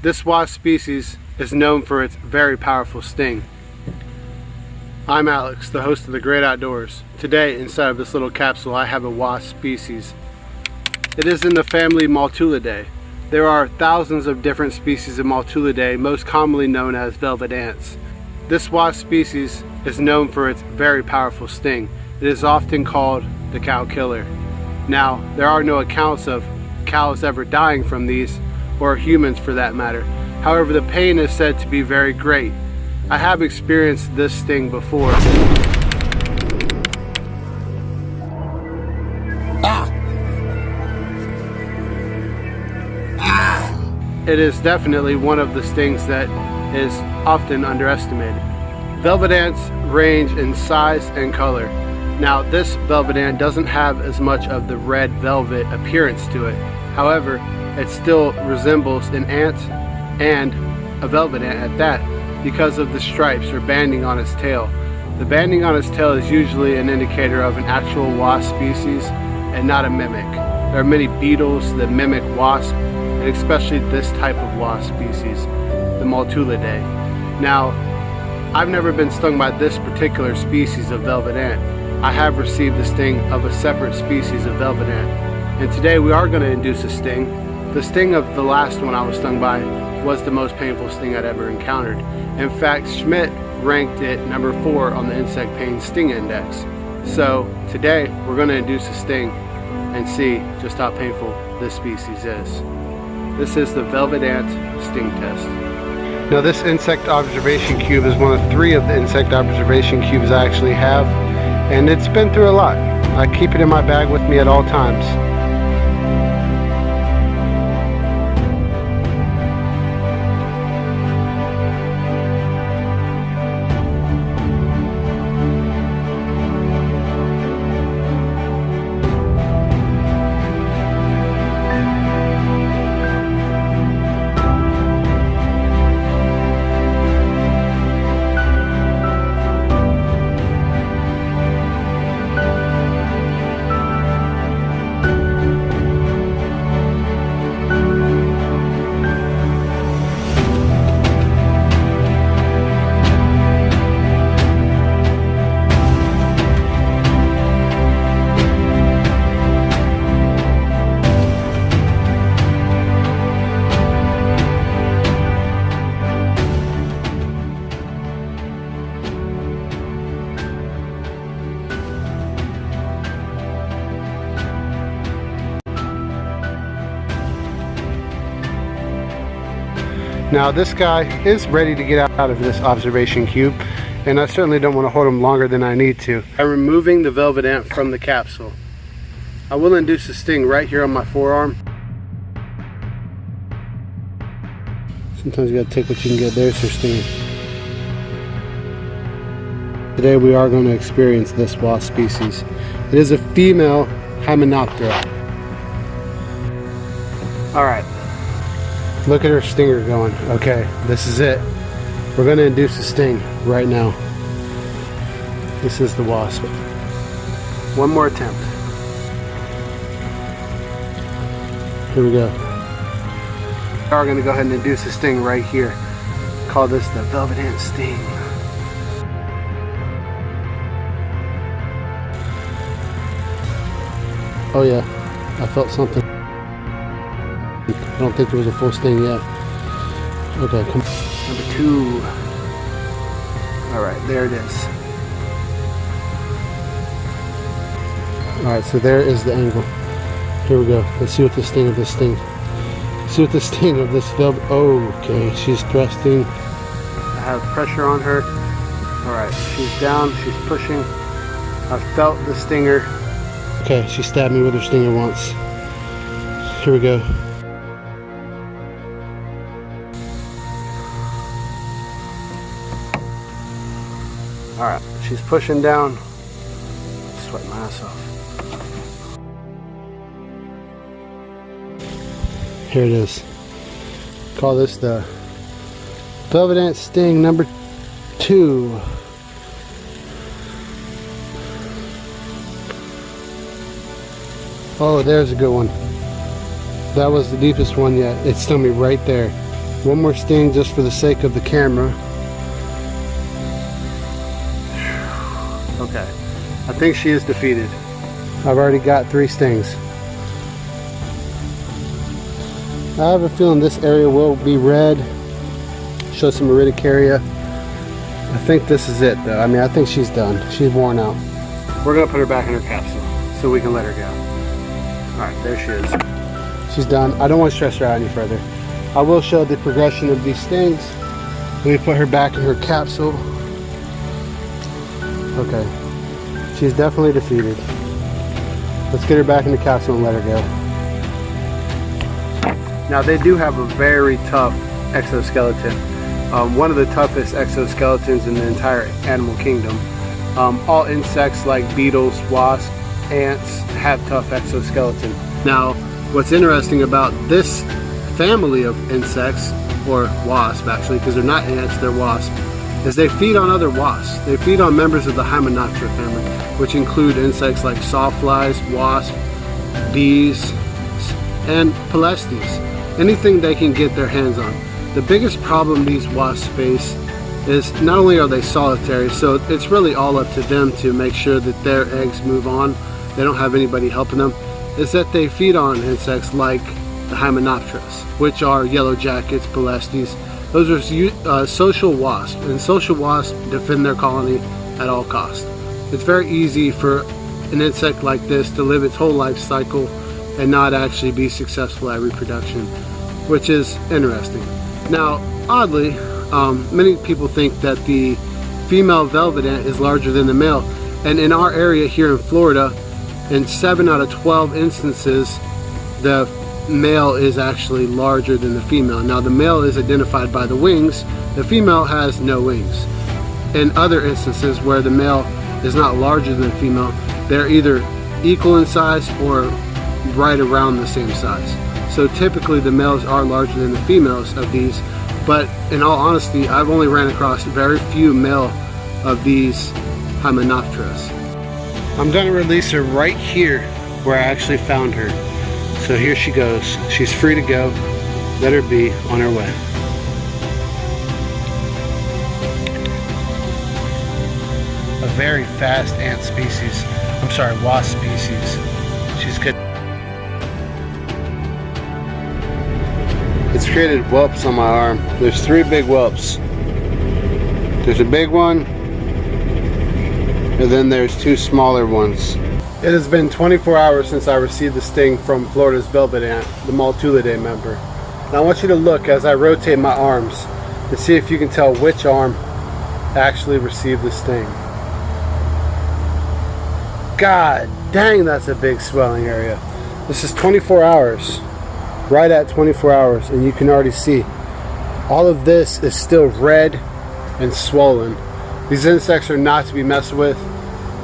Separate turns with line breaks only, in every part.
This wasp species is known for its very powerful sting. I'm Alex, the host of The Great Outdoors. Today, inside of this little capsule, I have a wasp species. It is in the family Maltulidae. There are thousands of different species of Maltulidae, most commonly known as velvet ants. This wasp species is known for its very powerful sting. It is often called the cow killer. Now, there are no accounts of cows ever dying from these, or humans for that matter. However, the pain is said to be very great. I have experienced this sting before. It is definitely one of the stings that is often underestimated. Velvet ants range in size and color. Now, this velvet ant doesn't have as much of the red velvet appearance to it. However, it still resembles an ant, and a velvet ant at that, because of the stripes or banding on its tail. The banding on its tail is usually an indicator of an actual wasp species and not a mimic. There are many beetles that mimic wasp, and especially this type of wasp species, the Maltulidae. Now, I've never been stung by this particular species of velvet ant. I have received the sting of a separate species of velvet ant. And today we are going to induce a sting. The sting of the last one I was stung by was the most painful sting I'd ever encountered. In fact, Schmidt ranked it number 4 on the insect pain sting index. So today we're going to induce a sting and see just how painful this species is. This is the velvet ant sting test. Now, this insect observation cube is one of 3 of the insect observation cubes I actually have, and it's been through a lot. I keep it in my bag with me at all times. Now, this guy is ready to get out of this observation cube, and I certainly don't want to hold him longer than I need to. I'm removing the velvet ant from the capsule. I will induce a sting right here on my forearm. Sometimes you gotta take what you can get. There's her stinging. Today we are going to experience this wasp species. It is a female Hymenoptera. Alright. Look at her stinger going. Okay, this is it. We're going to induce a sting right now. This is the wasp. One more attempt. Here we go. We are going to go ahead and induce a sting right here. Call this the velvet ant sting. Oh yeah, I felt something. I don't think there was a full sting yet. Okay, come on. Number 2. Alright, there it is. Alright, so there is the angle. Here we go. Let's see what the sting of this sting. See what the sting of this velvet. Oh, okay, she's thrusting. I have pressure on her. Alright, she's down, she's pushing. I felt the stinger. Okay, she stabbed me with her stinger once. Here we go. Alright, she's pushing down. Sweat my ass off. Here it is. Call this the velvet ant sting number 2. Oh, there's a good one. That was the deepest one yet. It stung me right there. One more sting just for the sake of the camera. Okay, I think she is defeated. I've already got 3 stings. I have a feeling this area will be red. Show some urticaria. I think this is it though. I mean, I think she's done. She's worn out. We're gonna put her back in her capsule so we can let her go. All right, there she is. She's done. I don't want to stress her out any further. I will show the progression of these stings. Let me put her back in her capsule. Okay, she's definitely defeated. Let's get her back in the capsule and let her go. Now they do have a very tough exoskeleton. One of the toughest exoskeletons in the entire animal kingdom. All insects like beetles, wasps, ants have tough exoskeleton. Now, what's interesting about this family of insects, or wasp actually, because they're not ants, they're wasps, is they feed on other wasps. They feed on members of the Hymenoptera family, which include insects like sawflies, wasps, bees, and polestes. Anything they can get their hands on. The biggest problem these wasps face is not only are they solitary, so it's really all up to them to make sure that their eggs move on. They don't have anybody helping them. Is that they feed on insects like the Hymenopteras, which are yellow jackets, polestes. Those are social wasps, and social wasps defend their colony at all costs. It's very easy for an insect like this to live its whole life cycle and not actually be successful at reproduction, which is interesting. Now, oddly, many people think that the female velvet ant is larger than the male, and in our area here in Florida, in 7 out of 12 instances, the male is actually larger than the female. Now, the male is identified by the wings, the female has no wings. In other instances where the male is not larger than the female, they're either equal in size or right around the same size. So typically the males are larger than the females of these, but in all honesty, I've only ran across very few male of these Hymenopteras. I'm gonna release her right here where I actually found her. So here she goes. She's free to go. Let her be on her way. A very fast ant species. I'm sorry, wasp species. She's good. It's created whelps on my arm. There's 3 big whelps. There's a big one, and then there's 2 smaller ones. It has been 24 hours since I received the sting from Florida's velvet ant, the Maltulidae member. Now I want you to look as I rotate my arms to see if you can tell which arm actually received the sting. God dang, that's a big swelling area. This is 24 hours. Right at 24 hours, and you can already see all of this is still red and swollen. These insects are not to be messed with,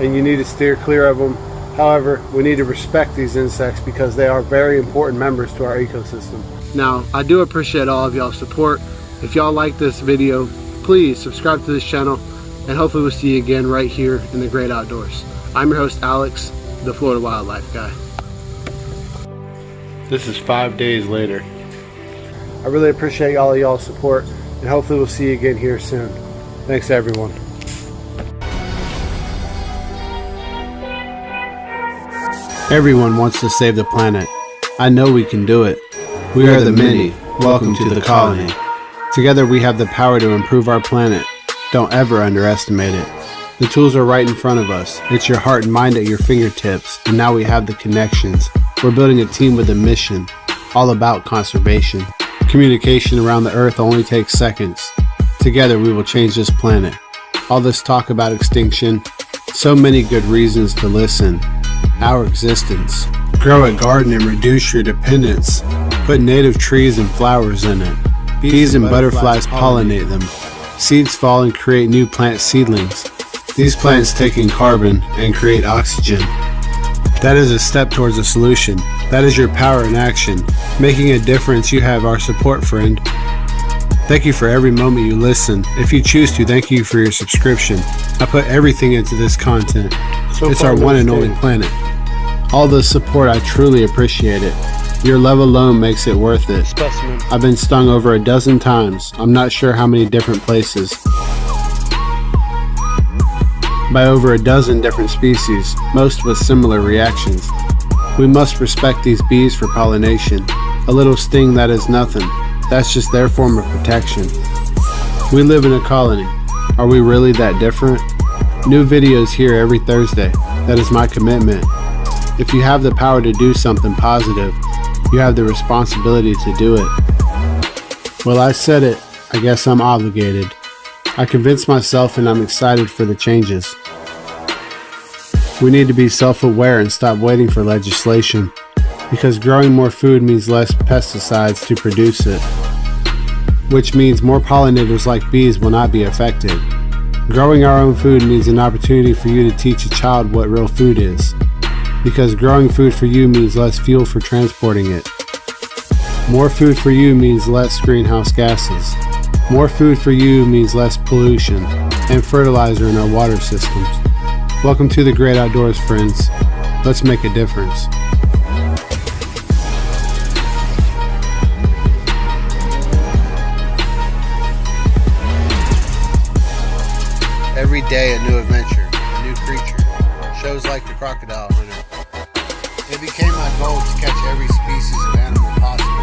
and you need to steer clear of them. However, we need to respect these insects because they are very important members to our ecosystem. Now, I do appreciate all of y'all's support. If y'all like this video, please subscribe to this channel, and hopefully we'll see you again right here in the great outdoors. I'm your host, Alex, the Florida Wildlife Guy. This is 5 days later. I really appreciate all of y'all's support, and hopefully we'll see you again here soon. Thanks everyone. Everyone wants to save the planet. I know we can do it. We are the many. Welcome to the colony. Together we have the power to improve our planet. Don't ever underestimate it. The tools are right in front of us. It's your heart and mind at your fingertips, and now we have the connections. We're building a team with a mission, all about conservation. Communication around the earth only takes seconds. Together we will change this planet. All this talk about extinction, so many good reasons to listen. Our existence. Grow a garden and reduce your dependence. Put native trees and flowers in it. Bees and butterflies pollinate them. Seeds fall and create new plant seedlings. These plants take in carbon and create oxygen. That is a step towards a solution. That is your power in action. Making a difference, you have our support, friend. Thank you for every moment you listen. If you choose to, thank you for your subscription. I put everything into this content. It's our one and only planet. All the support, I truly appreciate it. Your love alone makes it worth it.
Specimen.
I've been stung over a dozen times. I'm not sure how many different places. By over a dozen different species, most with similar reactions. We must respect these bees for pollination. A little sting that is nothing. That's just their form of protection. We live in a colony. Are we really that different? New videos here every Thursday. That is my commitment. If you have the power to do something positive, you have the responsibility to do it. Well, I said it. I guess I'm obligated. I convinced myself and I'm excited for the changes. We need to be self-aware and stop waiting for legislation, because growing more food means less pesticides to produce it, which means more pollinators like bees will not be affected. Growing our own food means an opportunity for you to teach a child what real food is, because growing food for you means less fuel for transporting it. More food for you means less greenhouse gases. More food for you means less pollution and fertilizer in our water systems. Welcome to the great outdoors, friends. Let's make a difference. Every day a new adventure, a new creature. Shows like the crocodile hunter. It became my goal to catch every species of animal possible.